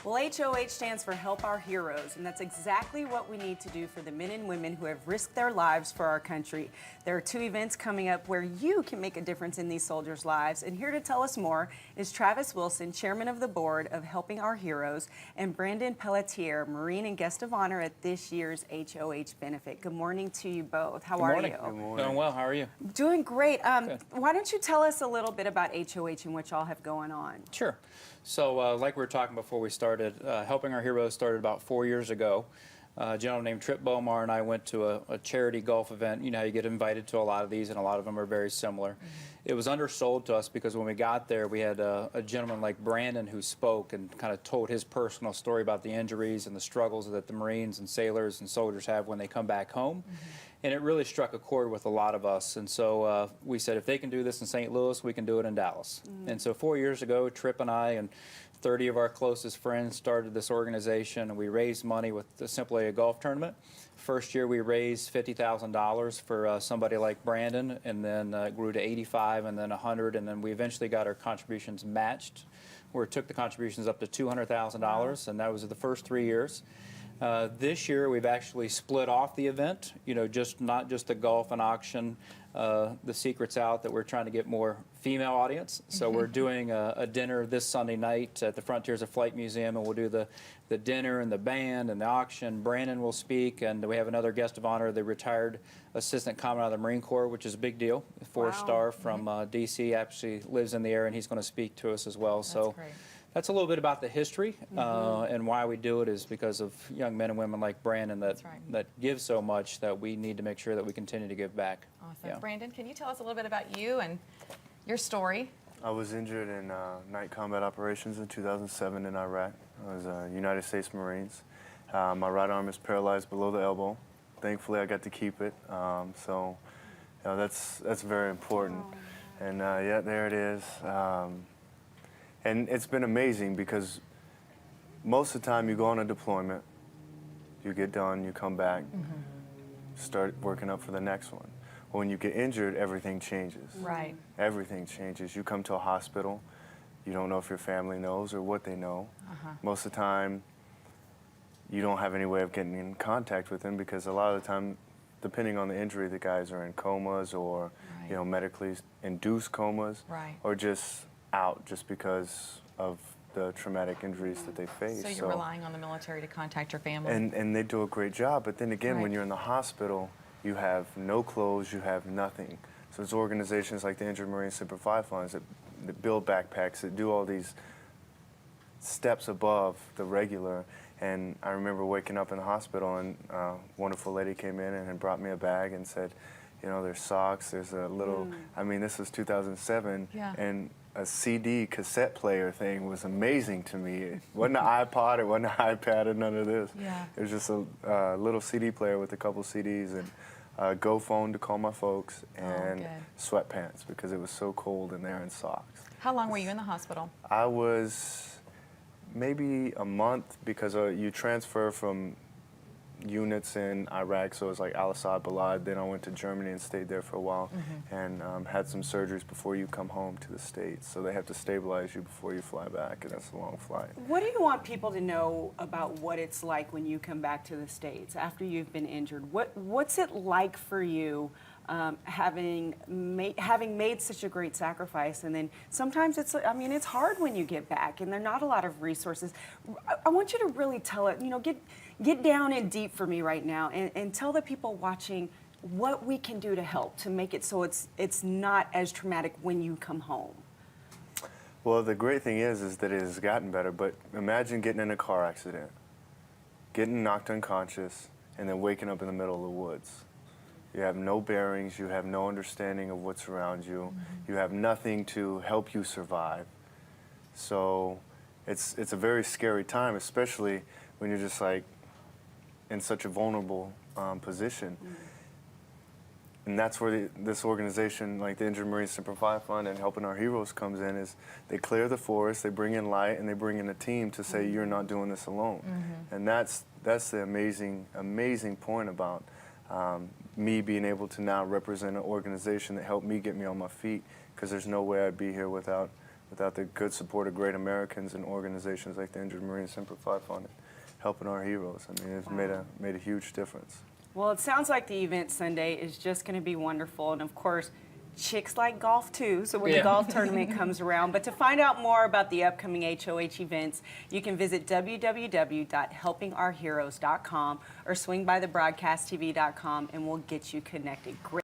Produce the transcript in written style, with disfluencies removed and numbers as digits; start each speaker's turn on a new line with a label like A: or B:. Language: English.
A: Well, HOH stands for Help Our Heroes, and that's exactly what we need to do for the men and women who have risked their lives for our country. There are two events coming up where you can make a difference in these soldiers' lives, and here to tell us more is Travis Wilson, Chairman of the Board of Helping Our Heroes, and Brandon Pelletier, Marine and Guest of Honor at this year's HOH benefit. Good morning to you both. How are you?
B: Good morning. Doing well. How are you?
A: Doing great. Why don't you tell us a little bit about HOH and what y'all have going on?
B: Sure. So like we were talking before we started, Helping Our Heroes started about 4 years ago. A gentleman named Trip Bomar and I went to a charity golf event. You know how you get invited to a lot of these, and a lot of them are very similar. It was undersold to us because when we got there, we had a gentleman like Brandon who spoke and kind of told his personal story about the injuries and the struggles that the Marines and sailors and soldiers have when they come back home. And it really struck a chord with a lot of us. And so we said, if they can do this in St. Louis, we can do it in Dallas. And so 4 years ago, Trip and I and 30 of our closest friends started this organization, and we raised money with simply a golf tournament. First year we raised $50,000 for somebody like Brandon, and then it grew to 85, and then 100, and then we eventually got our contributions matched, where it took the contributions up to $200,000, and that was the first 3 years. This year we've actually split off the event, you know, not just the golf and auction. The secret's out that we're trying to get more female audience. So we're doing a dinner this Sunday night at the Frontiers of Flight Museum, and we'll do the dinner and the band and the auction. Brandon will speak, and we have another guest of honor, the retired Assistant Commandant of the Marine Corps, which is a big deal. Four-star from D.C., actually lives in the area, and he's going to speak to us as well.
C: That's
B: so.
C: Great.
B: That's a little bit about the history, and why we do it is because of young men and women like Brandon that give so much that we need to make sure that we continue to give back.
C: Awesome.
B: Yeah.
C: Brandon, can you tell us a little bit about you and your story?
D: I was injured in night combat operations in 2007 in Iraq. I was United States Marines. My right arm is paralyzed below the elbow. Thankfully, I got to keep it. So, you know, that's very important. And yeah, there it is. And it's been amazing because most of the time you go on a deployment, you get done, you come back, start working up for the next one. But when you get injured, everything changes.
C: Right.
D: Everything changes. You come to a hospital, you don't know if your family knows or what they know. Most of the time, you don't have any way of getting in contact with them because a lot of the time, depending on the injury, the guys are in comas or you know, medically induced comas, or just out just because of the traumatic injuries that they face.
C: So you're relying on the military to contact your family.
D: And they do a great job, but then again, when you're in the hospital, you have no clothes, you have nothing. So it's organizations like the Injured Marine Semper Fi Funds that build backpacks, that do all these steps above the regular. And I remember waking up in the hospital, and a wonderful lady came in and brought me a bag and said, you know, there's socks, there's a little, I mean, this was 2007, and a CD cassette player thing was amazing to me. It wasn't an iPod, it wasn't an iPad, or none of this. It was just a little CD player with a couple CDs, and a Go phone to call my folks, and sweatpants because it was so cold in there, and socks.
C: How long were you in the hospital?
D: I was maybe a month because you transfer from units in Iraq, so it was like Al-Assad, Balad. Then I went to Germany and stayed there for a while, and had some surgeries before you come home to the States. So they have to stabilize you before you fly back, and that's a long flight.
A: What do you want people to know about what it's like when you come back to the States after you've been injured? What's it like for you having made such a great sacrifice, and then sometimes it's hard when you get back, and there are not a lot of resources. I want you to really tell it, you know, get down in deep for me right now, and tell the people watching what we can do to help to make it so it's not as traumatic when you come home.
D: Well, the great thing is that it has gotten better, but imagine getting in a car accident, getting knocked unconscious, and then waking up in the middle of the woods. You have no bearings, you have no understanding of what's around you, you have nothing to help you survive. So it's a very scary time, especially when you're just like in such a vulnerable position. And that's where this organization, like the Injured Marine Semper Fi Fund and Helping Our Heroes comes in, is they clear the forest, they bring in light, and they bring in a team to say, you're not doing this alone. And that's the amazing point about me being able to now represent an organization that helped me get me on my feet, because there's no way I'd be here without without the good support of great Americans and organizations like the Injured Marine Semper Fi Fund, helping our heroes. I mean, it's made a huge difference.
A: Well, it sounds like the event Sunday is just going to be wonderful. And of course, chicks like golf too, so when the golf tournament comes around. But to find out more about the upcoming HOH events, you can visit www.helpingourheroes.com or swing by thebroadcasttv.com and we'll get you connected. Great.